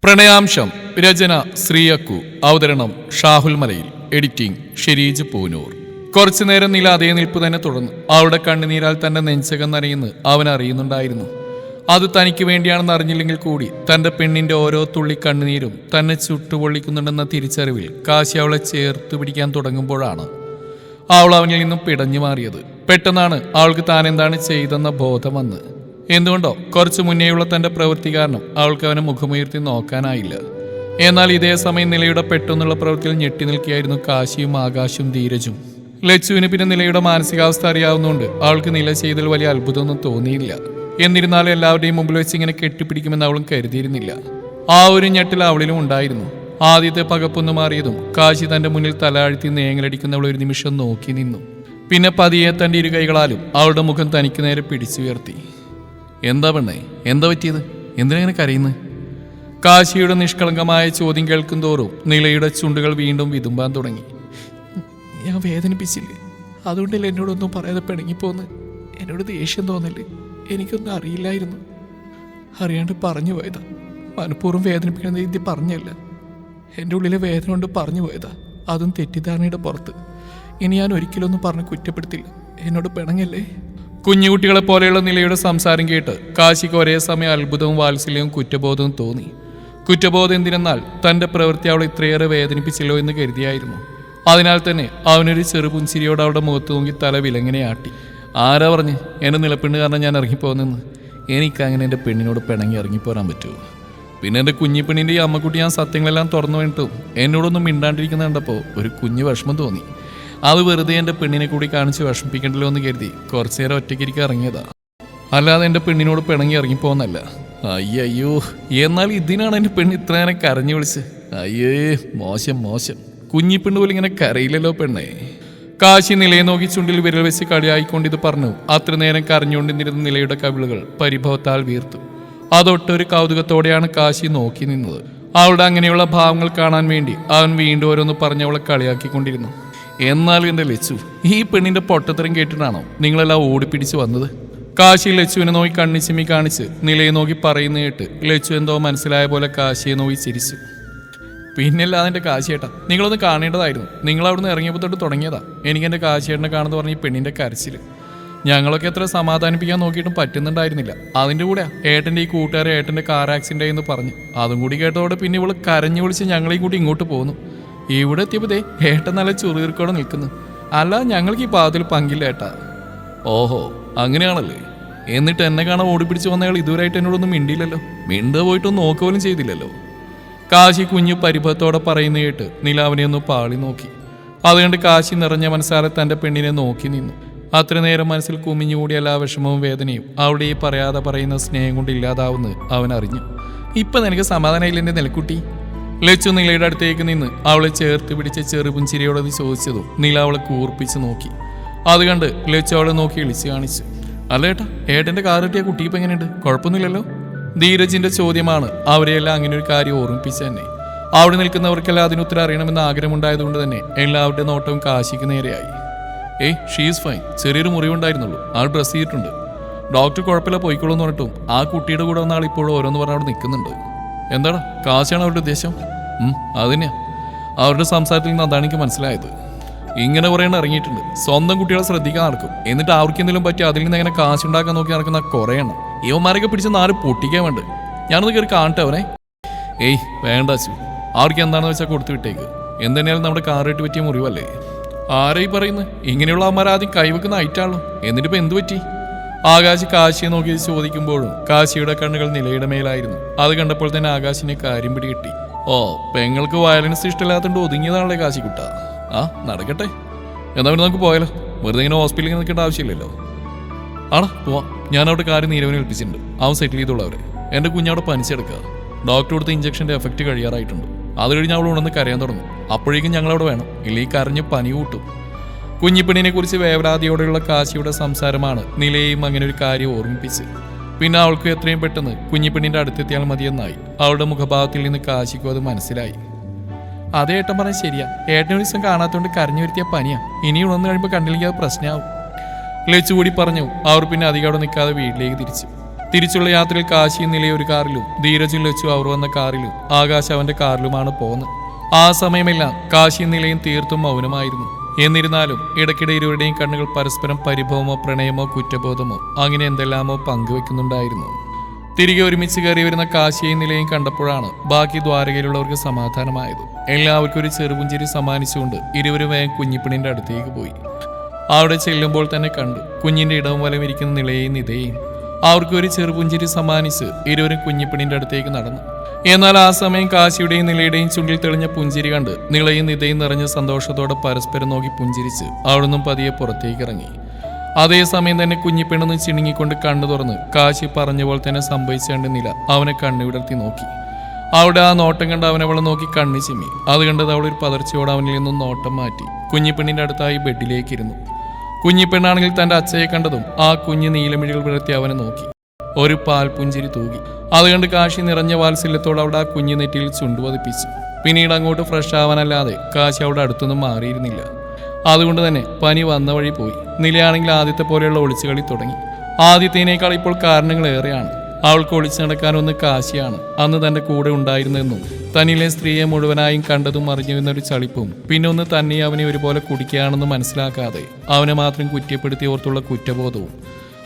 പ്രണയാംശം. രചന ശ്രീയക്കു. അവതരണം ഷാഹുൽ മലയിൽ. എഡിറ്റിംഗ് ഷെരീജ് പൂനൂർ. കുറച്ചു നേരം നില അതേ നിൽപ്പ് തന്നെ തുടർന്നു. അവളുടെ കണ്ണുനീരാൽ തന്റെ നെഞ്ചകം നനയുന്നു അവൻ അറിയുന്നുണ്ടായിരുന്നു. അത് തനിക്ക് വേണ്ടിയാണെന്ന് അറിഞ്ഞില്ലെങ്കിൽ കൂടി തന്റെ പെണ്ണിന്റെ ഓരോ തുള്ളി കണ്ണുനീരും തന്നെ ചുട്ടുപൊള്ളിക്കുന്നുണ്ടെന്ന തിരിച്ചറിവിൽ കാശി അവളെ ചേർത്ത് പിടിക്കാൻ തുടങ്ങുമ്പോഴാണ് അവൾ അവനിൽ നിന്നും പിടഞ്ഞു മാറിയത്. പെട്ടെന്നാണ് അവൾക്ക് താൻ എന്താണ് ചെയ്തെന്ന ബോധം വന്ന്. എന്തുകൊണ്ടോ കുറച്ചു മുന്നേയുള്ള തന്റെ പ്രവൃത്തി കാരണം അവൾക്ക് അവനെ മുഖമുയർത്തി നോക്കാനായില്ല. എന്നാൽ ഇതേ സമയം നിലയുടെ പെട്ടെന്നുള്ള പ്രവൃത്തിയിൽ ഞെട്ടി നിൽക്കുകയായിരുന്നു കാശിയും ആകാശും ധീരജും. ലച്ചുവിന് പിന്നെ നിലയുടെ മാനസികാവസ്ഥ അറിയാവുന്നതുകൊണ്ട് അവൾക്ക് നില ചെയ്തതിൽ വലിയ അത്ഭുതമൊന്നും തോന്നിയില്ല. എന്നിരുന്നാലും എല്ലാവരുടെയും മുമ്പിൽ വെച്ച് ഇങ്ങനെ കെട്ടിപ്പിടിക്കുമെന്ന് അവളും കരുതിയിരുന്നില്ല. ആ ഒരു ഞെട്ടൽ അവളിലും ഉണ്ടായിരുന്നു. ആദ്യത്തെ പകപ്പൊന്നു മാറിയതും കാശി തന്റെ മുന്നിൽ തലയാഴ്ത്തി നേങ്ങലടിക്കുന്നവൾ ഒരു നിമിഷം നോക്കി നിന്നു. പിന്നെ പതിയെ തന്റെ ഇരു കൈകളാലും അവളുടെ മുഖം തനിക്ക് നേരെ പിടിച്ചുയർത്തി. എന്താ പെണ്ണേ, എന്താ പറ്റിയത്? എന്തിനാ കരയുന്നത്? കാശിയുടെ നിഷ്കളങ്കമായ ചോദ്യം കേൾക്കും തോറും നിലയുടെ ചുണ്ടുകൾ വീണ്ടും വിതുമ്പാൻ തുടങ്ങി. ഞാൻ വേദനിപ്പിച്ചില്ലേ, അതുകൊണ്ടല്ലേ എന്നോടൊന്നും പറയാതെ പിണങ്ങിപ്പോന്ന്. എന്നോട് ദേഷ്യം തോന്നല്ലേ? എനിക്കൊന്നും അറിയില്ലായിരുന്നു. അറിയാണ്ട് പറഞ്ഞു പോയതാ. മനഃപൂർവ്വം വേദനിപ്പിക്കണമെന്ന് രീതി പറഞ്ഞല്ല. എൻ്റെ ഉള്ളിലെ വേദന കൊണ്ട് പറഞ്ഞു പോയതാ. അതും തെറ്റിദ്ധാരണയുടെ പുറത്ത്. ഇനി ഞാൻ ഒരിക്കലൊന്നും പറഞ്ഞ് കുറ്റപ്പെടുത്തില്ല. എന്നോട് പിണങ്ങല്ലേ? കുഞ്ഞുകുട്ടികളെ പോലെയുള്ള നിലയുടെ സംസാരം കേട്ട് കാശിക്ക് ഒരേ സമയം അത്ഭുതവും വാത്സല്യവും കുറ്റബോധവും തോന്നി. കുറ്റബോധം എന്തിനെന്നാൽ തൻ്റെ പ്രവൃത്തി അവളെ ഇത്രയേറെ വേദനിപ്പിച്ചല്ലോ എന്ന് കരുതിയായിരുന്നു. അതിനാൽ തന്നെ അവനൊരു ചെറുപുഞ്ചിരിയോട് അവളുടെ മുഖത്ത് നോക്കി തല വിലങ്ങനെ ആട്ടി. ആരാ പറഞ്ഞ് എൻ്റെ നിലപ്പെണ്ണ് കാരണം ഞാൻ ഇറങ്ങിപ്പോകുന്നെന്ന്? എനിക്കങ്ങനെ എൻ്റെ പെണ്ണിനോട് പിണങ്ങി ഇറങ്ങിപ്പോരാൻ പറ്റുമോ? പിന്നെ എൻ്റെ കുഞ്ഞിപ്പെണ്ണിൻ്റെ ഈ അമ്മക്കുട്ടി ഞാൻ സത്യങ്ങളെല്ലാം തുറന്നു വേണ്ടിട്ടും എന്നോടൊന്നും മിണ്ടാണ്ടിരിക്കുന്ന കണ്ടപ്പോൾ ഒരു കുഞ്ഞു വിഷമം തോന്നി. അത് വെറുതെ എൻ്റെ പെണ്ണിനെ കൂടി കാണിച്ച് വിഷമിപ്പിക്കണ്ടല്ലോ എന്ന് കരുതി കുറച്ചു നേരം ഒറ്റയ്ക്കിരിക്കാൻ ഇറങ്ങിയതാ. അല്ലാതെ എൻ്റെ പെണ്ണിനോട് പിണങ്ങി ഇറങ്ങിപ്പോന്നല്ല. അയ്യോ, എന്നാൽ ഇതിനാണ് എൻ്റെ പെണ്ണ് ഇത്ര നേരം കരഞ്ഞു വിളിച്ച്. അയ്യേ, മോശം മോശം. കുഞ്ഞിപ്പെണ്ണ് പോലും ഇങ്ങനെ കരയില്ലല്ലോ പെണ്ണേ. കാശി നിലയെ നോക്കി ചുണ്ടിൽ വിരൽ വെച്ച് കളിയായിക്കൊണ്ടിത് പറഞ്ഞു. അത്ര നേരം കരഞ്ഞുകൊണ്ടിരുന്ന നിലയുടെ കവിളുകൾ പരിഭവത്താൽ വീർത്തു. അതൊട്ടൊരു കൗതുകത്തോടെയാണ് കാശി നോക്കി നിന്നത്. അവളുടെ അങ്ങനെയുള്ള ഭാവങ്ങൾ കാണാൻ വേണ്ടി അവൻ വീണ്ടും ഓരോന്ന് പറഞ്ഞവളെ കളിയാക്കിക്കൊണ്ടിരുന്നു. എന്നാലും എൻ്റെ ലച്ചു, ഈ പെണ്ണിന്റെ പൊട്ടത്തരം കേട്ടിട്ടാണോ നിങ്ങളെല്ലാം ഓടിപ്പിടിച്ച് വന്നത്? കാശി ലച്ചുവിനെ നോക്കി കണ്ണിച്ചിമ്മി കാണിച്ച് നിലയെ നോക്കി പറയുന്ന കേട്ട് ലച്ചു എന്തോ മനസ്സിലായ പോലെ കാശിയെ നോക്കി ചിരിച്ചു. പിന്നല്ലാതെ എൻ്റെ കാശിയേട്ടാ, നിങ്ങളൊന്ന് കാണേണ്ടതായിരുന്നു. നിങ്ങൾ അവിടുന്ന് ഇറങ്ങിയപ്പോൾ തൊട്ട് തുടങ്ങിയതാ എനിക്കെൻ്റെ കാശിയേട്ടനെ കാണുന്ന പറഞ്ഞ് ഈ പെണ്ണിൻ്റെ കരച്ചിൽ. ഞങ്ങളൊക്കെ എത്ര സമാധാനിപ്പിക്കാൻ നോക്കിയിട്ടും പറ്റുന്നുണ്ടായിരുന്നില്ല. അതിൻ്റെ കൂടെ ഏട്ടൻ്റെ ഈ കൂട്ടുകാരെ ഏട്ടൻ്റെ കാർ ആക്സിഡൻ്റ് എന്ന് പറഞ്ഞു. അതും കൂടി കേട്ടതോടെ പിന്നെ ഇവള് കരഞ്ഞു വിളിച്ച് ഞങ്ങളെയും കൂടി ഇങ്ങോട്ട് പോന്നു. ഇവിടെ എത്തിയപ്പോൾ ദേ ഏട്ടൻ നല്ല ചുറുകീർക്കോടെ നിൽക്കുന്നു. അല്ല, ഞങ്ങൾക്ക് ഈ പാതിൽ പങ്കില്ല ഏട്ടാ. ഓഹോ, അങ്ങനെയാണല്ലേ? എന്നിട്ട് എന്നെ കാണാൻ ഓടിപ്പിടിച്ച് വന്നയാൾ ഇതുവരെയായിട്ട് എന്നോടൊന്നും മിണ്ടിയില്ലല്ലോ. മിണ്ട പോയിട്ടൊന്നും നോക്കുപോലും ചെയ്തില്ലല്ലോ. കാശി കുഞ്ഞു പരിഭവത്തോടെ പറയുന്ന കേട്ട് നില അവനെ ഒന്ന് പാളി നോക്കി. അതുകൊണ്ട് കാശി നിറഞ്ഞ മനസ്സാലെ തൻ്റെ പെണ്ണിനെ നോക്കി നിന്നു. അത്ര നേരം മനസ്സിൽ കുമിഞ്ഞുകൂടിയ എല്ലാ വിഷമവും വേദനയും അവളുടെ ഈ പറയാതെ പറയുന്ന സ്നേഹം കൊണ്ട് ഇല്ലാതാവുന്നത് അവൻ അറിഞ്ഞു. ഇപ്പം നിനക്ക് സമാധാനമില്ല എൻ്റെ നിലക്കുട്ടി? ലച്ചു നിലയുടെ അടുത്തേക്ക് നിന്ന് അവളെ ചേർത്ത് പിടിച്ച് ചെറുപുഞ്ചിരിയോടത് ചോദിച്ചതും നില അവളെ കൂർപ്പിച്ച് നോക്കി. അത് കണ്ട് ലച്ചു അവളെ നോക്കി ഇളിച്ച് കാണിച്ചു. അല്ല ഏട്ടാ, ഏട്ടൻ്റെ കാർ കിട്ടിയ കുട്ടി ഇപ്പം എങ്ങനെയുണ്ട്? കുഴപ്പമൊന്നുമില്ലല്ലോ? ധീരജിന്റെ ചോദ്യമാണ് അവരെയെല്ലാം അങ്ങനെ ഒരു കാര്യം ഓർമ്മിപ്പിച്ചു തന്നെ. അവിടെ നിൽക്കുന്നവർക്കെല്ലാം അതിനുത്തരം അറിയണമെന്ന് ആഗ്രഹമുണ്ടായതുകൊണ്ട് തന്നെ എല്ലാവരുടെ നോട്ടവും കാശിക്ക് നേരെയായി. She's fine. ചെറിയൊരു മുറിവുണ്ടായിരുന്നുള്ളൂ. ആൾ ഡ്രസ് ചെയ്തിട്ടുണ്ട്. ഡോക്ടർ കുഴപ്പമില്ല പോയിക്കോളൂ എന്ന് പറഞ്ഞിട്ടും ആ കുട്ടിയുടെ കൂടെ വന്ന ആൾ ഇപ്പോഴും ഓരോന്ന് പറഞ്ഞ് അവിടെ നിൽക്കുന്നുണ്ട്. എന്താണ് കാശിയാണ് അവരുടെ ഉദ്ദേശം? അത് തന്നെയാ. അവരുടെ സംസാരത്തിൽ നിന്ന് അതാണ് എനിക്ക് മനസ്സിലായത്. ഇങ്ങനെ കുറേ എണ്ണം ഇറങ്ങിയിട്ടുണ്ട്. സ്വന്തം കുട്ടികളെ ശ്രദ്ധിക്കാൻ നടക്കും. എന്നിട്ട് അവർക്ക് എന്തെങ്കിലും പറ്റി അതിൽ നിന്ന് എങ്ങനെ കാശുണ്ടാക്കാൻ നോക്കി നടക്കുന്ന കുറേ എണ്ണം. ഇവന്മാരൊക്കെ പിടിച്ച് 4 പൊട്ടിക്കാൻ വേണ്ട. ഞാനൊന്ന് കയറി കാണട്ടെ അവനെ. വേണ്ട അച്ചു, അവർക്ക് എന്താണെന്ന് വെച്ചാൽ കൊടുത്തു വിട്ടേക്ക്. എന്തെന്നാലും നമ്മുടെ കാറായിട്ട് പറ്റിയ മുറിവല്ലേ? ആരായി പറയുന്നത്? ഇങ്ങനെയുള്ള അവന്മാർ ആദ്യം കൈവെക്കുന്ന ഐറ്റാണല്ലോ. എന്നിട്ടിപ്പോൾ എന്തു പറ്റി? ആകാശ് കാശിയെ നോക്കി ചോദിക്കുമ്പോഴും കാശിയുടെ കണ്ണുകൾ നിലയുടെ മേലായിരുന്നു. അത് കണ്ടപ്പോൾ തന്നെ ആകാശിനെ കാര്യം പിടികിട്ടി. പെങ്ങൾക്ക് വയലൻസ് ഇഷ്ടമില്ലാത്തതുകൊണ്ട് ഒതുങ്ങിയതാണല്ലേ കാശിക്കുട്ട. നടക്കട്ടെ. എന്നാ പിന്നെ നമുക്ക് പോയാലോ? വെറുതെ ഇങ്ങനെ ഹോസ്പിറ്റലിൽ നിൽക്കേണ്ട ആവശ്യമില്ലല്ലോ. പോവാം. ഞാനവിടെ കാര്യം നീരവനെ ഏൽപ്പിച്ചിട്ടുണ്ട്. അവൻ സെറ്റിൽ ചെയ്തോളവരെ. എൻ്റെ കുഞ്ഞവിടെ പനിച്ചെടുക്കുക. ഡോക്ടർ കൊടുത്ത ഇഞ്ചക്ഷൻ്റെ എഫക്റ്റ് കഴിയാറായിട്ടുണ്ട്. അത് കഴിഞ്ഞ് അവൾ ഉണ്ടെന്ന് കരയാൻ തുടങ്ങും. അപ്പോഴേക്കും ഞങ്ങളവിടെ വേണം. ഇല്ലെങ്കിൽ കരഞ്ഞ് പനി കൂട്ടും. കുഞ്ഞിപ്പെണ്ണിനെ കുറിച്ച് വേവലാതിയോടെയുള്ള കാശിയുടെ സംസാരമാണ് നിലയെയും അങ്ങനെ ഒരു കാര്യം ഓർമ്മിപ്പിച്ച്. പിന്നെ അവൾക്ക് എത്രയും പെട്ടെന്ന് കുഞ്ഞിപ്പെണ്ണിൻ്റെ അടുത്തെത്തിയാൽ മതിയെന്നായി. അവളുടെ മുഖഭാവത്തിൽ നിന്ന് കാശിക്കും അത് മനസ്സിലായി. അതേ ഏട്ടൻ പറഞ്ഞാൽ ശരിയാ. ഏട്ടനൊരു ദിവസം കാണാത്തതുകൊണ്ട് കരഞ്ഞു വരുത്തിയ പനിയാ. ഇനി ഉണർന്നു കഴിയുമ്പോൾ കണ്ടില്ലെങ്കിൽ അത് പ്രശ്നമാവും. ലച്ചു കൂടി പറഞ്ഞു. അവർ പിന്നെ അധികം അവിടെ നിൽക്കാതെ വീട്ടിലേക്ക് തിരിച്ചു. തിരിച്ചുള്ള യാത്രയിൽ കാശിയും നിലയെ ഒരു കാറിലും ധീരജും ലച്ചു അവർ വന്ന കാറിലും ആകാശ് അവന്റെ കാറിലുമാണ് പോകുന്നത്. ആ സമയമെല്ലാം കാശിയും നിലയും തീർത്തും മൗനമായിരുന്നു. എന്നിരുന്നാലും ഇടയ്ക്കിടെ ഇരുവരുടെയും കണ്ണുകൾ പരസ്പരം പരിഭവമോ പ്രണയമോ കുറ്റബോധമോ അങ്ങനെ എന്തെല്ലാമോ പങ്കുവെക്കുന്നുണ്ടായിരുന്നു. തിരികെ ഒരുമിച്ച് കയറി വരുന്ന കാശിയെയും നിലയും കണ്ടപ്പോഴാണ് ബാക്കി ദ്വാരകയിലുള്ളവർക്ക് സമാധാനമായത്. എല്ലാവർക്കും ഒരു ചെറുപുഞ്ചിരി സമ്മാനിച്ചുകൊണ്ട് ഇരുവരും വേഗം കുഞ്ഞിപ്പെണ്ണിന്റെ അടുത്തേക്ക് പോയി. അവിടെ ചെല്ലുമ്പോൾ തന്നെ കണ്ടു കുഞ്ഞിന്റെ ഇടവും വലം ഇരിക്കുന്ന നിലയെയും നിതയെയും. അവർക്ക് ഒരു ചെറുപുഞ്ചിരി സമ്മാനിച്ച് ഇരുവരും കുഞ്ഞിപ്പെണ്ണിന്റെ അടുത്തേക്ക് നടന്നു. എന്നാൽ ആ സമയം കാശിയുടെയും നിലയുടെയും ചുണ്ടിൽ തെളിഞ്ഞ പുഞ്ചിരി കണ്ട് നിളയും നിതയും നിറഞ്ഞ സന്തോഷത്തോടെ പരസ്പരം നോക്കി പുഞ്ചിരിച്ച് അവിടുന്ന് പതിയെ പുറത്തേക്ക് ഇറങ്ങി. അതേസമയം തന്നെ കുഞ്ഞിപ്പെണ്ണൊന്ന് ചിണുങ്ങിക്കൊണ്ട് കണ്ണു തുറന്ന് കാശി പറഞ്ഞ പോലെ തന്നെ സംഭവിച്ചേണ്ട നില അവനെ കണ്ണുവിടർത്തി നോക്കി. അവിടെ ആ നോട്ടം കണ്ട് അവനവളെ നോക്കി കണ്ണു ചിമ്മി. അത് കണ്ടത് അവളൊരു പതർച്ചയോടെ അവനിൽ നിന്നും നോട്ടം മാറ്റി കുഞ്ഞിപ്പെണ്ണിന്റെ അടുത്തായി ബെഡിലേക്ക് ഇരുന്നു. കുഞ്ഞിപ്പെണ്ണാണെങ്കിൽ തന്റെ അച്ഛയെ കണ്ടതും ആ കുഞ്ഞ് നീലമിഴികൾ വിടർത്തി അവനെ നോക്കി. ഒരു പാൽപുഞ്ചിരി തൂകി. അത് കണ്ട് കാശി നിറഞ്ഞ വാത്സല്യത്തോടെ അവിടെ ആ കുഞ്ഞു നെറ്റിയിൽ ചുണ്ടുപതിപ്പിച്ചു. പിന്നീട് അങ്ങോട്ട് ഫ്രഷ് ആവാനല്ലാതെ കാശി അവിടെ അടുത്തൊന്നും മാറിയിരുന്നില്ല. അതുകൊണ്ട് തന്നെ പനി വന്ന വഴി പോയി. നിലയാണെങ്കിൽ ആദ്യത്തെ പോലെയുള്ള ഒളിച്ചുകളി തുടങ്ങി. ആദ്യത്തേനേക്കാൾ ഇപ്പോൾ കാരണങ്ങൾ ഏറെയാണ്. അവൾക്ക് ഒളിച്ചു നടക്കാനൊന്ന് കാശിയാണ് അന്ന് തന്റെ കൂടെ ഉണ്ടായിരുന്നെന്നും തന്നിലെ സ്ത്രീയെ മുഴുവനായും കണ്ടതും അറിഞ്ഞുവെന്നൊരു ചളിപ്പും പിന്നെ ഒന്ന് തന്നെ അവനെ ഒരുപോലെ കുടിക്കുകയാണെന്ന് മനസ്സിലാക്കാതെ അവനെ മാത്രം കുറ്റപ്പെടുത്തി ഓർത്തുള്ള കുറ്റബോധവും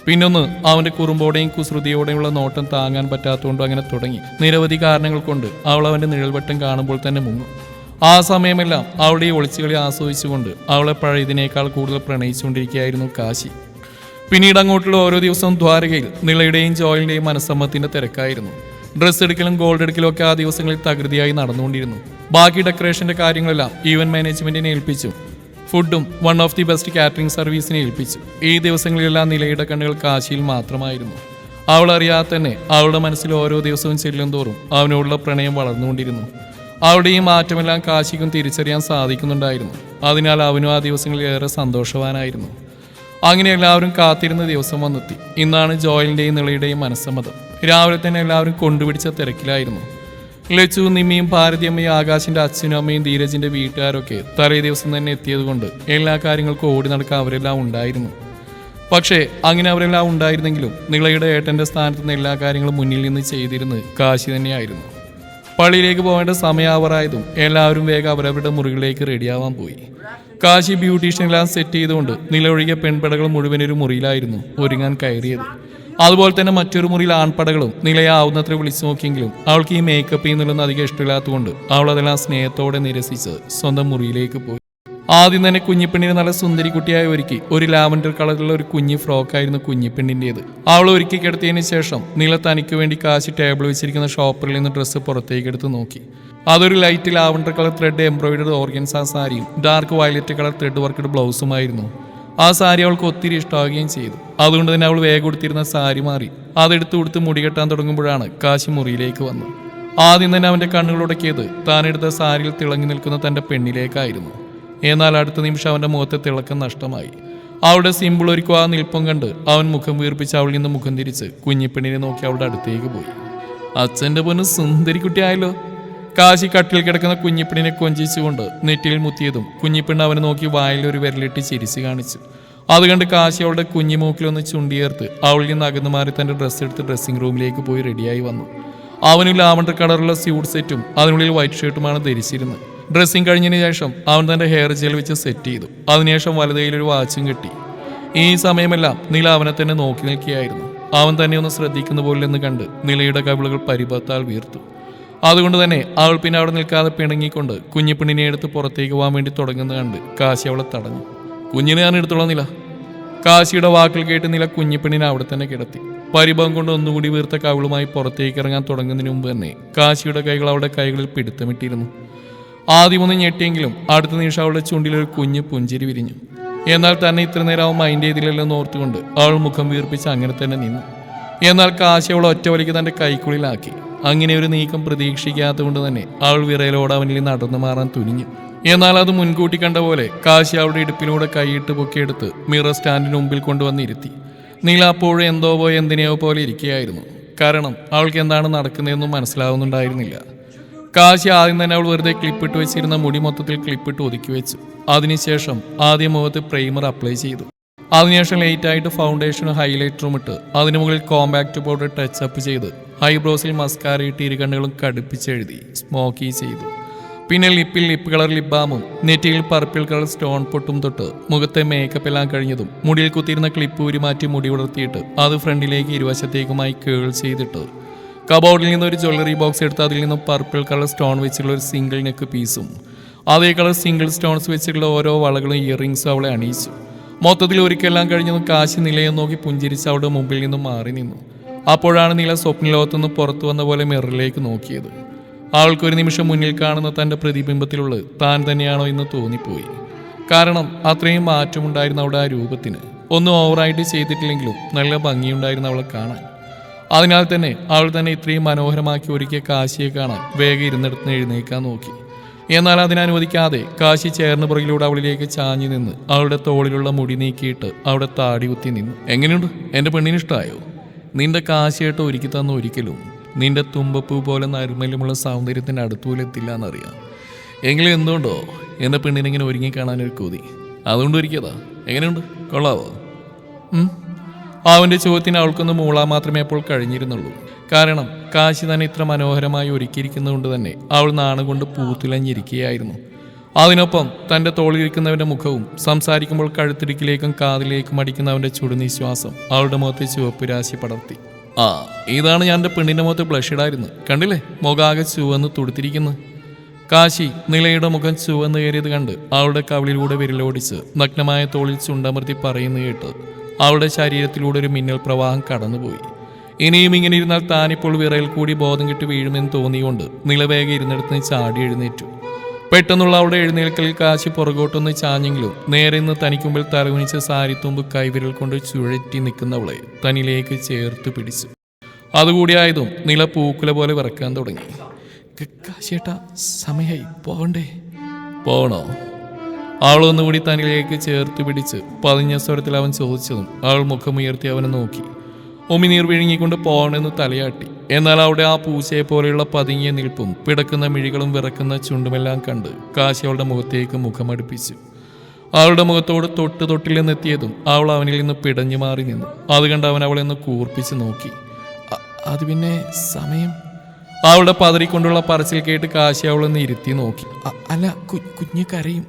പിന്നൊന്ന് അവന്റെ കുറുമ്പോടെയും കുസൃതിയോടെയുള്ള നോട്ടം താങ്ങാൻ പറ്റാത്തതുകൊണ്ടും അങ്ങനെ തുടങ്ങി നിരവധി കാരണങ്ങൾ കൊണ്ട് അവൾ അവന്റെ നിഴൽവട്ടം കാണുമ്പോൾ തന്നെ മുങ്ങും. ആ സമയമെല്ലാം അവളുടെ ഈ ഒളിച്ചുകളി ആസ്വദിച്ചുകൊണ്ട് അവളെ പഴയതിനേക്കാൾ കൂടുതൽ പ്രണയിച്ചുകൊണ്ടിരിക്കുകയായിരുന്നു കാശി. പിന്നീട് അങ്ങോട്ടുള്ള ഓരോ ദിവസവും ദ്വാരകയിൽ നിളയുടെയും ജോയിലിന്റെയും മനസ്സമ്മത്തിന്റെ തിരക്കായിരുന്നു. ഡ്രസ്സ് എടുക്കലും ഗോൾഡ് എടുക്കലും ഒക്കെ ആ ദിവസങ്ങളിൽ തകൃതിയായി നടന്നുകൊണ്ടിരുന്നു. ബാക്കി ഡെക്കറേഷന്റെ കാര്യങ്ങളെല്ലാം ഈവന്റ് മാനേജ്മെന്റിനെ ഏൽപ്പിച്ചു. ഫുഡും one of the best catering സർവീസിനെ ഏൽപ്പിച്ചു. ഈ ദിവസങ്ങളിലെല്ലാം നിലയുടെ കണ്ണുകൾ കാശിയിൽ മാത്രമായിരുന്നു. അവൾ അറിയാതെ തന്നെ അവളുടെ മനസ്സിൽ ഓരോ ദിവസവും ചെല്ലും തോറും അവനോടുള്ള പ്രണയം വളർന്നുകൊണ്ടിരുന്നു. അവളുടെ ഈ മാറ്റമെല്ലാം കാശിക്കും തിരിച്ചറിയാൻ സാധിക്കുന്നുണ്ടായിരുന്നു. അതിനാൽ അവനും ആ ദിവസങ്ങളിൽ ഏറെ സന്തോഷവാനായിരുന്നു. അങ്ങനെ എല്ലാവരും കാത്തിരുന്ന ദിവസം വന്നെത്തി. ഇന്നാണ് ജോയലിന്റെയും നിളയുടെയും മനസ്സമ്മതം. രാവിലെ തന്നെ എല്ലാവരും കൊണ്ടുപിടിച്ച തിരക്കിലായിരുന്നു. ലച്ചു, നിമ്മിയും ഭാരതിയമ്മയും ആകാശിന്റെ അച്ഛനും അമ്മയും ധീരജിന്റെ വീട്ടുകാരൊക്കെ തലേ ദിവസം തന്നെ എത്തിയതുകൊണ്ട് എല്ലാ കാര്യങ്ങൾക്കും ഓടി നടക്കാൻ അവരെല്ലാം ഉണ്ടായിരുന്നു. പക്ഷേ അങ്ങനെ അവരെല്ലാം ഉണ്ടായിരുന്നെങ്കിലും നിളയുടെ ഏട്ടന്റെ സ്ഥാനത്ത് നിന്ന് എല്ലാ കാര്യങ്ങളും മുന്നിൽ നിന്ന് ചെയ്തിരുന്നത് കാശി തന്നെയായിരുന്നു. പള്ളിയിലേക്ക് പോകേണ്ട സമയാവറായതും എല്ലാവരും വേഗം അവരവരുടെ മുറികളിലേക്ക് റെഡിയാവാൻ പോയി. കാശി ബ്യൂട്ടീഷ്യനെല്ലാം സെറ്റ് ചെയ്തുകൊണ്ട് നില ഒഴികെ പെൺപടകൾ മുഴുവനൊരു മുറിയിലായിരുന്നു ഒരുങ്ങാൻ കയറിയത്. അതുപോലെ തന്നെ മറ്റൊരു മുറിയിൽ ആൺപടകളും നിലയെ ആവുന്നത്ര വിളിച്ചു നോക്കിയെങ്കിലും അവൾക്ക് ഈ മേക്കപ്പ് ചെയ്യുന്നതിലൊന്നും അധികം ഇഷ്ടമില്ലാത്തതുകൊണ്ട് അവൾ അതെല്ലാം സ്നേഹത്തോടെ നിരസിച്ച് സ്വന്തം മുറിയിലേക്ക് പോയി. ആദ്യം തന്നെ കുഞ്ഞിപ്പെണ്ണിനെ നല്ല സുന്ദരി കുട്ടിയായി ഒരുക്കി ഒരു ലാവൻഡർ കളറിലുള്ള ഒരു കുഞ്ഞി ഫ്രോക്കായിരുന്നു കുഞ്ഞിപ്പെണ്ണിൻ്റേത്. അവൾ ഒരുക്കി കിടത്തിയതിന് ശേഷം നില തനിക്ക് വേണ്ടി കാശി ടേബിൾ വെച്ചിരിക്കുന്ന ഷോപ്പറിൽ നിന്ന് ഡ്രസ്സ് പുറത്തേക്ക് എടുത്ത് നോക്കി. അതൊരു light lavender colour thread embroidery organza സാരിയും dark violet colour thread worked ബ്ലൗസുമായിരുന്നു. ആ സാരി അവൾക്ക് ഒത്തിരി ഇഷ്ടമാവുകയും ചെയ്തു. അതുകൊണ്ട് തന്നെ അവൾ വേഗം കൊടുത്തിരുന്ന സാരി മാറി അതെടുത്ത് കൊടുത്ത് മുടി കെട്ടാൻ തുടങ്ങുമ്പോഴാണ് കാശി മുറിയിലേക്ക് വന്നത്. ആദ്യം തന്നെ അവന്റെ കണ്ണുകളുടക്കിയത് താനെടുത്ത സാരിയിൽ തിളങ്ങി നിൽക്കുന്ന തന്റെ പെണ്ണിലേക്കായിരുന്നു. എന്നാൽ അടുത്ത നിമിഷം അവന്റെ മുഖത്തെ തിളക്കം നഷ്ടമായി. അവളുടെ സിമ്പിൾ ഒരുക്കും ആ നിൽപ്പം കണ്ട് അവൻ മുഖം വീർപ്പിച്ച് അവളിൽ നിന്ന് മുഖം തിരിച്ച് കുഞ്ഞിപ്പെണ്ണിനെ നോക്കി അവളുടെ അടുത്തേക്ക് പോയി. അച്ഛന്റെ പൊന്ന് സുന്ദരി കുട്ടിയായല്ലോ. കാശി കട്ടിൽ കിടക്കുന്ന കുഞ്ഞിപ്പെണ്ണിനെ കൊഞ്ചിച്ചുകൊണ്ട് നെറ്റിയിൽ മുത്തിയതും കുഞ്ഞിപ്പെണ്ണ് അവനെ നോക്കി വായിൽ ഒരു വിരലിട്ട് ചിരിച്ചു കാണിച്ചു. അത് കണ്ട് കാശി അവളുടെ കുഞ്ഞിമൂക്കിലൊന്ന് ചുണ്ടിയേർത്ത് അവളിൽ നിന്ന് അകന്നു മാറി തന്റെ ഡ്രസ്സ് എടുത്ത് ഡ്രസ്സിംഗ് റൂമിലേക്ക് പോയി റെഡിയായി വന്നു. അവനും ലാവൻഡർ കളറുള്ള സ്യൂട്ട് സെറ്റും അതിനുള്ളിൽ വൈറ്റ് ഷർട്ടുമാണ് ധരിച്ചിരുന്നത്. ഡ്രസ്സിംഗ് കഴിഞ്ഞതിന് ശേഷം അവൻ തന്റെ ഹെയർ ജെൽ വെച്ച് സെറ്റ് ചെയ്തു. അതിനുശേഷം വലതയിലൊരു വാച്ചും കെട്ടി. ഈ സമയമെല്ലാം നില അവനെ തന്നെ നോക്കി നിൽക്കുകയായിരുന്നു. അവൻ തന്നെ ഒന്ന് ശ്രദ്ധിക്കുന്ന പോലെന്ന് കണ്ട് നിലയുടെ കവിളുകൾ പരിഭവത്താൽ വീർത്തു. അതുകൊണ്ട് തന്നെ അവൾ പിന്നെ അവിടെ നിൽക്കാതെ പിണങ്ങിക്കൊണ്ട് കുഞ്ഞിപ്പെണ്ണിനെ എടുത്ത് പുറത്തേക്ക് പോകാൻ വേണ്ടി തുടങ്ങുന്നത് കണ്ട് കാശി അവളെ തടഞ്ഞു. കുഞ്ഞിനെ ഞാൻ എടുത്തോളാം നില. കാശിയുടെ വാക്കിൽ കേട്ട് നില കുഞ്ഞിപ്പെണ്ണിനെ അവിടെ തന്നെ കിടത്തി. പരിഭവം കൊണ്ട് ഒന്നുകൂടി വീർത്ത കവിളുമായി പുറത്തേക്ക് ഇറങ്ങാൻ തുടങ്ങുന്നതിന് മുമ്പ് തന്നെ കാശിയുടെ കൈകൾ അവളുടെ കൈകളിൽ പിടുത്തമിട്ടിരുന്നു. ആദ്യമൊന്നും ഞെട്ടിയെങ്കിലും അടുത്ത നിമിഷം അവളുടെ ചുണ്ടിലൊരു കുഞ്ഞ് പുഞ്ചിരി വിരിഞ്ഞു. എന്നാൽ തന്നെ ഇത്ര നേരം അവൻ മൈൻഡ് ചെയ്തില്ലല്ലോ ഓർത്തുകൊണ്ട് അവൾ മുഖം വീർപ്പിച്ച് അങ്ങനെ തന്നെ നിന്നു. എന്നാൽ കാശി അവൾ ഒറ്റ വലിക്ക് തന്റെ കൈക്കുള്ളിലാക്കി. അങ്ങനെ ഒരു നീക്കം പ്രതീക്ഷിക്കാത്തതുകൊണ്ട് തന്നെ അവൾ വിറയലോടെ അവനിൽ നടന്നു മാറാൻ തുനിഞ്ഞു. എന്നാൽ അത് മുൻകൂട്ടി കണ്ട പോലെ കാശി അവളുടെ ഇടുപ്പിലൂടെ കൈയിട്ട് പൊക്കിയെടുത്ത് മിറർ സ്റ്റാൻഡിന് മുമ്പിൽ കൊണ്ടുവന്നിരുത്തി. നീല അപ്പോഴും എന്തോ പോയി എന്തിനെയോ പോലെ ഇരിക്കുകയായിരുന്നു. കാരണം അവൾക്ക് എന്താണ് നടക്കുന്നതെന്നും മനസ്സിലാവുന്നുണ്ടായിരുന്നില്ല. കാശി ആദ്യം തന്നെ അവൾ വെറുതെ ക്ലിപ്പിട്ട് വെച്ചിരുന്ന മുടി മൊത്തത്തിൽ ക്ലിപ്പിട്ട് ഒതുക്കി വെച്ചു. അതിനുശേഷം ആദ്യം മുഖത്ത് പ്രൈമർ അപ്ലൈ ചെയ്തു. അതിനുശേഷം ലേറ്റായിട്ട് ഫൗണ്ടേഷനും ഹൈലൈറ്ററും ഇട്ട് അതിനു മുകളിൽ കോമ്പാക്ട് പൗഡർ ടച്ചപ്പ് ചെയ്ത് ഐബ്രോസിൽ മസ്കാര ഇട്ട് ഇരുകണ്ണുകളും കടുപ്പിച്ചെഴുതി സ്മോക്കി ചെയ്തു. പിന്നെ ലിപ്പിൽ ലിപ്പ് കളർ ലിപ് ബാമും നെറ്റിയിൽ പർപ്പിൾ കളർ സ്റ്റോൺ പൊട്ടും തൊട്ട് മുഖത്തെ മേക്കപ്പ് എല്ലാം കഴിഞ്ഞതും മുടിയിൽ കുത്തിയിരുന്ന ക്ലിപ്പ് ഊരി മാറ്റി മുടി ഉടർത്തിയിട്ട് അത് ഫ്രണ്ടിലേക്ക് ഇരുവശത്തേക്കുമായി കേൾ ചെയ്തിട്ട് കബോർഡിൽ നിന്ന് ഒരു ജ്വല്ലറി ബോക്സ് എടുത്ത് അതിൽ നിന്നും പർപ്പിൾ കളർ സ്റ്റോൺ വെച്ചുള്ള ഒരു സിംഗിൾ നെക്ക് പീസും അതേ കളർ സിംഗിൾ സ്റ്റോൺസ് വെച്ചിട്ടുള്ള ഓരോ വളകളും ഇയറിങ്സും അവളെ അണിയിച്ചു. മൊത്തത്തിൽ ഒരിക്കലെല്ലാം കഴിഞ്ഞതും കാശി നിലയെ നോക്കി പുഞ്ചിരിച്ച് അവളുടെ മുമ്പിൽ നിന്നും മാറി നിന്നു. അപ്പോഴാണ് നില സ്വപ്നലോകത്തുനിന്ന് പുറത്തു വന്ന പോലെ മിററിലേക്ക് നോക്കിയത്. അവൾക്കൊരു നിമിഷം മുന്നിൽ കാണുന്ന തൻ്റെ പ്രതിബിംബത്തിലുള്ളത് താൻ തന്നെയാണോ എന്ന് തോന്നിപ്പോയി. കാരണം അത്രയും മാറ്റമുണ്ടായിരുന്ന അവളുടെ ആ രൂപത്തിന്. ഒന്നും ഓവറായിട്ട് ചെയ്തിട്ടില്ലെങ്കിലും നല്ല ഭംഗിയുണ്ടായിരുന്നു അവളെ കാണാൻ. അതിനാൽ തന്നെ അവൾ തന്നെ ഇത്രയും മനോഹരമാക്കി ഒരുക്കിയ കാശിയെ കാണാൻ വേഗം ഇരുന്നിടത്ത് എഴുന്നേക്കാൻ നോക്കി. എന്നാൽ അതിനനുവദിക്കാതെ കാശി ചേർന്ന പുറകിലൂടെ അവളിലേക്ക് ചാഞ്ഞു നിന്ന് അവളുടെ തോളിലുള്ള മുടി നീക്കിയിട്ട് അവിടെ താടി കുത്തി നിന്നു. എങ്ങനെയുണ്ട് എൻ്റെ പെണ്ണിന് ഇഷ്ടമായോ? നിന്റെ കാശിയായിട്ട് ഒരുക്കി തന്ന ഒരിക്കലും നിന്റെ തുമ്പപ്പൂ പോലെ നരുമല്യമുള്ള സൗന്ദര്യത്തിൻ്റെ അടുത്തൂലെത്തില്ല എന്നറിയാം. എങ്കിലും എന്തുകൊണ്ടോ എൻ്റെ പെണ്ണിനെങ്ങനെ ഒരുങ്ങിക്കാണാനൊരു കൊതി, അതുകൊണ്ട് ഒരുക്കിയതാ. എങ്ങനെയുണ്ട്, കൊള്ളാവോ? അവൻ്റെ ചോദ്യത്തിന് അവൾക്കൊന്ന് മൂളാൻ മാത്രമേ അപ്പോൾ കഴിഞ്ഞിരുന്നുള്ളൂ. കാരണം കാശി തന്നെ ഇത്ര മനോഹരമായി ഒരുക്കിയിരിക്കുന്നതുകൊണ്ട് തന്നെ അവൾ നാണുകൊണ്ട് പൂത്തുലഞ്ഞിരിക്കുകയായിരുന്നു. അതിനൊപ്പം തൻ്റെ തോളിലിരിക്കുന്നവൻ്റെ മുഖവും സംസാരിക്കുമ്പോൾ കഴുത്തിടുക്കിലേക്കും കാതിലേക്കും അടിക്കുന്നവൻ്റെ ചുടുനിശ്വാസം അവളുടെ മുഖത്തെ ചുവപ്പ് രാശി പടർത്തി. ഇതാണ് ഞാൻ എൻ്റെ പെണ്ണിൻ്റെ മുഖത്ത് ബ്ലഷിടായിരുന്നു. കണ്ടില്ലേ, മുഖാകെ ചുവന്ന് തുടുത്തിരിക്കുന്നു. കാശി നിലയുടെ മുഖം ചുവന്ന് കയറിയത് കണ്ട് അവളുടെ കവിളിലൂടെ വിരലോടിച്ച് നഗ്നമായ തോളിൽ ചുണ്ടമർത്തി പറയുന്നു കേട്ട് അവളുടെ ശരീരത്തിലൂടെ ഒരു മിന്നൽ പ്രവാഹം കടന്നുപോയി. ഇനിയും ഇങ്ങനെ ഇരുന്നാൽ താനിപ്പോൾ വിറയിൽ കൂടി ബോധം കെട്ട് വീഴുമെന്ന് തോന്നിയുകൊണ്ട് നിലവേഗം ഇരുന്നിടത്ത് ചാടി എഴുന്നേറ്റു. പെട്ടെന്നുള്ള അവളുടെ എഴുന്നേൽക്കലിൽ കാശി പുറകോട്ടൊന്ന് ചാഞ്ഞെങ്കിലും നേരെ നിന്ന് തനിക്ക് മുമ്പിൽ തലകുനിച്ച സാരിത്തുമ്പ് കൈവിരൽ കൊണ്ട് ചുഴറ്റി നിൽക്കുന്നവളെ തന്നിലേക്ക് ചേർത്ത് പിടിച്ചു. അതുകൂടിയായതും നില പൂക്കുല പോലെ വിറക്കാൻ തുടങ്ങി. കാശിയേട്ടാ, സമയായി, പോകണ്ടേ? പോകണോ? അവളൊന്നുകൂടി തന്നിലേക്ക് ചേർത്ത് പിടിച്ച് പതിഞ്ഞ സ്വരത്തിൽ അവൻ ചോദിച്ചതും അവൾ മുഖമുയർത്തി അവനെ നോക്കി ഉമിനീർ വിഴുങ്ങിക്കൊണ്ട് പോകണമെന്ന് തലയാട്ടി. എന്നാൽ അവിടെ ആ പൂച്ചയെ പോലെയുള്ള പതുങ്ങിയ നിൽപ്പും പിടക്കുന്ന മിഴികളും വിറക്കുന്ന ചുണ്ടുമെല്ലാം കണ്ട് കാശി അവളുടെ മുഖത്തേക്ക് മുഖമടുപ്പിച്ചു. അവളുടെ മുഖത്തോട് തൊട്ടിൽ നിന്നെത്തിയതും അവൾ അവനിൽ നിന്ന് പിടഞ്ഞു മാറി നിന്നു. അത് കണ്ട് അവൻ അവളെ ഒന്ന് കൂർപ്പിച്ച് നോക്കി. അത് പിന്നെ സമയം? അവളുടെ പതറിക്കൊണ്ടുള്ള പറച്ചിൽ കേട്ട് കാശി അവളൊന്ന് ഇരുത്തി നോക്കി. അല്ല, കുഞ്ഞ് കരയും.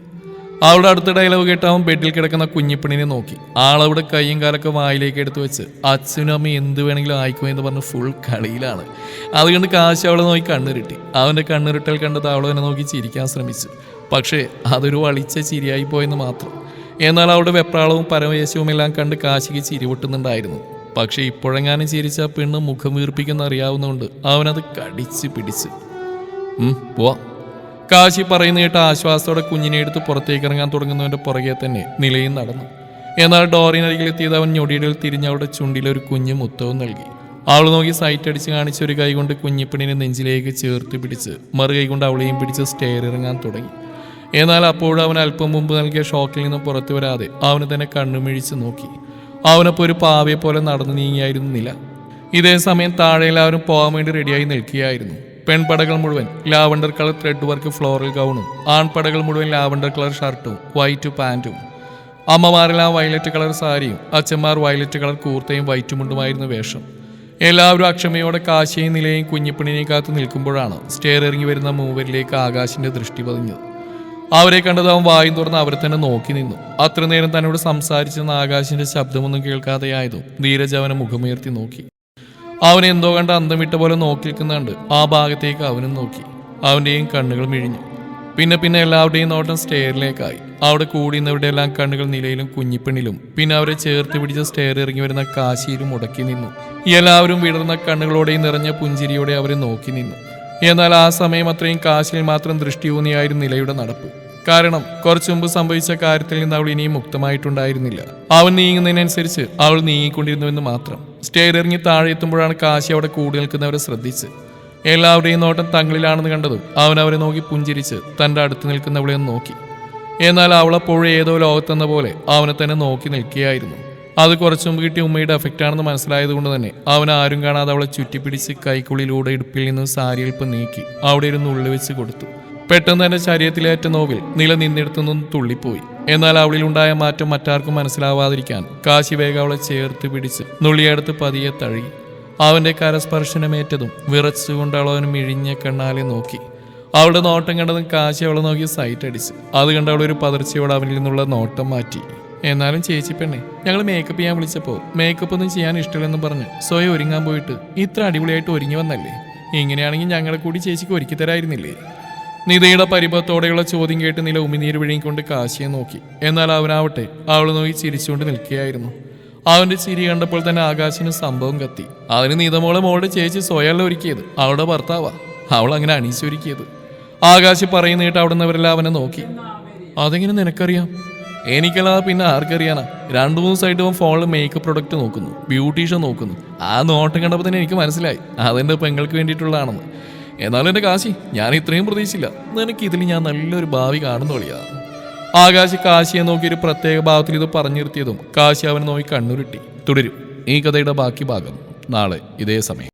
അവളുടെ അടുത്ത ഡയലോഗ് കേട്ട് അവൻ ബെഡിൽ കിടക്കുന്ന കുഞ്ഞിപ്പെണ്ണിനെ നോക്കി. ആളവിടെ കയ്യും കാലൊക്കെ വായിലേക്ക് എടുത്തു വെച്ച് അച്ഛനും അമ്മയും എന്ത് വേണമെങ്കിലും ആയിക്കോ എന്ന് പറഞ്ഞ് ഫുൾ കളിയിലാണ്. അതുകൊണ്ട് കാശി അവളെ നോക്കി കണ്ണുരുട്ടി. അവൻ്റെ കണ്ണുരുട്ടൽ കണ്ടത് അവളെ നോക്കി ചിരിക്കാൻ ശ്രമിച്ചു. പക്ഷേ അതൊരു വളിച്ച ചിരിയായി പോയെന്ന് മാത്രം. എന്നാൽ അവളുടെ വെപ്രാളവും പരമവേശവും എല്ലാം കണ്ട് കാശിക്ക് ചിരി പൊട്ടുന്നുണ്ടായിരുന്നു. പക്ഷെ ഇപ്പോഴെങ്ങാനും ചിരിച്ച പെണ്ണ് മുഖം വീർപ്പിക്കുന്ന അറിയാവുന്നതുകൊണ്ട് അവനത് കടിച്ച് പിടിച്ച് പോവാ. കാശി പറയുന്ന കേട്ട് ആശ്വാസത്തോടെ കുഞ്ഞിനെ എടുത്ത് പുറത്തേക്ക് ഇറങ്ങാൻ തുടങ്ങുന്നവൻ്റെ പുറകെ തന്നെ നിലയും നടന്നു. എന്നാൽ ഡോറിനരികിലെത്തിയത് അവൻ ഞൊടിയിടയിൽ തിരിഞ്ഞ് അവളുടെ ചുണ്ടിലൊരു കുഞ്ഞു മുത്തവും നൽകി. അവൾ നോക്കി സൈറ്റ് അടിച്ച് കാണിച്ച ഒരു കൈ കൊണ്ട് കുഞ്ഞിപ്പെണ്ണിനെ നെഞ്ചിലേക്ക് ചേർത്ത് പിടിച്ച് മറു കൈ കൊണ്ട് അവളെയും പിടിച്ച് സ്റ്റെയർ ഇറങ്ങാൻ തുടങ്ങി. എന്നാൽ അപ്പോഴും അവൻ അല്പം മുമ്പ് നൽകിയ ഷോക്കിൽ നിന്ന് പുറത്തു വരാതെ അവന് തന്നെ കണ്ണുമിഴിച്ച് നോക്കി. അവനപ്പോൾ ഒരു പാവയെ പോലെ നടന്നു നീങ്ങിയായിരുന്നു നില. ഇതേ സമയം താഴെ എല്ലാവരും പോകാൻ വേണ്ടി റെഡിയായി നിൽക്കുകയായിരുന്നു. പെൺപടകൾ മുഴുവൻ lavender colour thread work floral ഗൗണും ആൺപടകൾ മുഴുവൻ ലാവണ്ടർ കളർ ഷർട്ടും വൈറ്റ് പാൻറ്റും, അമ്മമാരെല്ലാം വയലറ്റ് കളർ സാരിയും അച്ഛന്മാർ വയലറ്റ് കളർ കൂർത്തയും വൈറ്റ് മുണ്ടുമായിരുന്നു വേഷം. എല്ലാവരും അക്ഷമയോടെ കാശിയെയും നിലയെയും കുഞ്ഞിപ്പെണ്ണിനെയും കാത്തു നിൽക്കുമ്പോഴാണ് സ്റ്റെയർ ഇറങ്ങി വരുന്ന മൂവരിലേക്ക് ആകാശിന്റെ ദൃഷ്ടി പതിഞ്ഞത്. അവരെ കണ്ടത് അവൻ വായും തുറന്ന് അവരെ തന്നെ നോക്കി നിന്നു. അത്ര നേരം തന്നോട് സംസാരിച്ചെന്ന ആകാശിന്റെ ശബ്ദമൊന്നും കേൾക്കാതെയായതും ധീരജ് അവനെ മുഖമുയർത്തി നോക്കി. അവൻ എന്തോ കണ്ട് അന്തം വിട്ട പോലെ നോക്കി നിൽക്കുന്നുണ്ട്. ആ ഭാഗത്തേക്ക് അവനും നോക്കി. അവൻ്റെയും കണ്ണുകൾ മിഴിഞ്ഞു. പിന്നെ എല്ലാവരുടെയും നോട്ടം സ്റ്റെയറിലേക്കായി. അവിടെ കൂടിയുന്നവരുടെ എല്ലാം കണ്ണുകൾ നിലയിലും കുഞ്ഞിപ്പെണ്ണിലും പിന്നെ അവരെ ചേർത്ത് പിടിച്ച സ്റ്റെയർ ഇറങ്ങി വരുന്ന കാശിയിലും മുടക്കി നിന്നു. എല്ലാവരും വിടർന്ന കണ്ണുകളോടെയും നിറഞ്ഞ പുഞ്ചിരിയോടെ അവരെ നോക്കി നിന്നു. എന്നാൽ ആ സമയം അത്രയും കാശിയിൽ മാത്രം ദൃഷ്ടിയൂന്നിയായിരുന്നു നിലയുടെ നടപ്പ്. കാരണം കുറച്ചു മുമ്പ് സംഭവിച്ച കാര്യത്തിൽ നിന്ന് അവൾ ഇനിയും മുക്തമായിട്ടുണ്ടായിരുന്നില്ല. അവൻ നീങ്ങുന്നതിനനുസരിച്ച് അവൾ നീങ്ങിക്കൊണ്ടിരുന്നുവെന്ന് മാത്രം. സ്റ്റെയർ ഇറങ്ങി താഴെ എത്തുമ്പോഴാണ് കാശി അവിടെ കൂടി നിൽക്കുന്നവരെ ശ്രദ്ധിച്ച്. എല്ലാവരുടെയും നോട്ടം തങ്ങളിലാണെന്ന് കണ്ടതും അവൻ അവരെ നോക്കി പുഞ്ചിരിച്ച് തൻ്റെ അടുത്ത് നിൽക്കുന്നവളെ ഒന്ന് നോക്കി. എന്നാൽ അവളപ്പോഴും ഏതോ ലോകത്തെന്ന പോലെ അവനെ തന്നെ നോക്കി നിൽക്കുകയായിരുന്നു. അത് കുറച്ചു മുമ്പ് കിട്ടിയ ഉമ്മയുടെ എഫക്റ്റാണെന്ന് മനസ്സിലായതുകൊണ്ട് തന്നെ അവൻ ആരും കാണാതെ അവളെ ചുറ്റിപ്പിടിച്ച് കൈക്കുള്ളിലൂടെ ഇടുപ്പിൽ നിന്ന് സാരി അല്പം നീക്കി അവിടെ ഒരു നുള്ളി വെച്ച് കൊടുത്തു. പെട്ടെന്ന് തന്നെ ശരീരത്തിലേറ്റ നോവിൽ നില നിന്നിടത്തുനിന്നും തുള്ളിപ്പോയി. എന്നാൽ അവളിലുണ്ടായ മാറ്റം മറ്റാർക്കും മനസ്സിലാവാതിരിക്കാൻ കാശി വേഗം അവളെ ചേർത്ത് പിടിച്ച് നുള്ളിയെടുത്ത് പതിയെ തഴുകി. അവന്റെ കരസ്പർശനമേറ്റതും വിറച്ചുകൊണ്ട് അവളവന് മിഴിഞ്ഞ കണ്ണാലെ നോക്കി. അവളുടെ നോട്ടം കണ്ടതും കാശി അവളെ നോക്കി സൈറ്റ് അടിച്ച്. അത് കണ്ട് അവളൊരു പതർച്ചയോടെ അവനിൽ നിന്നുള്ള നോട്ടം മാറ്റി. എന്നാലും ചേച്ചി പെണ്ണെ, ഞങ്ങൾ മേക്കപ്പ് ചെയ്യാൻ വിളിച്ചപ്പോൾ മേക്കപ്പ് ഒന്നും ചെയ്യാൻ ഇഷ്ടമില്ലെന്ന് പറഞ്ഞ് സ്വയം ഒരുങ്ങാൻ പോയിട്ട് ഇത്ര അടിപൊളിയായിട്ട് ഒരുങ്ങി വന്നല്ലേ. ഇങ്ങനെയാണെങ്കിൽ ഞങ്ങളെ കൂടി ചേച്ചിക്ക് ഒരുക്കി തരായിരുന്നില്ലേ? നിതയുടെ പരിഭവത്തോടെയുള്ള ചോദ്യം കേട്ട് നില ഉമിനീര് വിഴുങ്ങിക്കൊണ്ട് കാശിയെ നോക്കി. എന്നാൽ അവനാവട്ടെ അവളെ നോക്കി ചിരിച്ചുകൊണ്ട് നിൽക്കുകയായിരുന്നു. അവന്റെ ചിരി കണ്ടപ്പോൾ തന്നെ ആകാശിന് സംഭവം കത്തി. അതിന് മോളുടെ ചേച്ചി സ്വയല്ല ഒരുക്കിയത്, അവളുടെ ഭർത്താവാ. അവൾ അങ്ങനെ അണീച്ചൊരുക്കിയത്. ആകാശ് പറയുന്നിട്ട് അവിടെ നിന്നവരെല്ലാം അവനെ നോക്കി. അതെങ്ങനെ നിനക്കറിയാം? എനിക്കല്ലാതെ പിന്നെ ആർക്കറിയാനാ? 2-3 ദിവസമായിട്ട് അവൻ ഫോണിൽ മേക്കപ്പ് പ്രൊഡക്റ്റ് നോക്കുന്നു, ബ്യൂട്ടീഷ്യൻ നോക്കുന്നു. ആ നോട്ടം കണ്ടപ്പോൾ തന്നെ എനിക്ക് മനസ്സിലായി അതെന്റെ പെങ്ങൾക്ക് വേണ്ടിയിട്ടുള്ളതാണെന്ന്. എന്നാലും എന്റെ കാശി, ഞാൻ ഇത്രയും പ്രതീക്ഷിച്ചില്ല. നിനക്ക് ഇതിൽ ഞാൻ നല്ലൊരു ഭാവി കാണുന്നോളിയാ. ആകാശ് കാശിയെ നോക്കി ഒരു പ്രത്യേക ഭാവത്തിൽ ഇത് പറഞ്ഞു നിർത്തിയതും കാശി അവനെ നോക്കി കണ്ണുരുട്ടി. തുടരും ഈ കഥയുടെ ബാക്കി ഭാഗം നാളെ ഇതേ സമയം.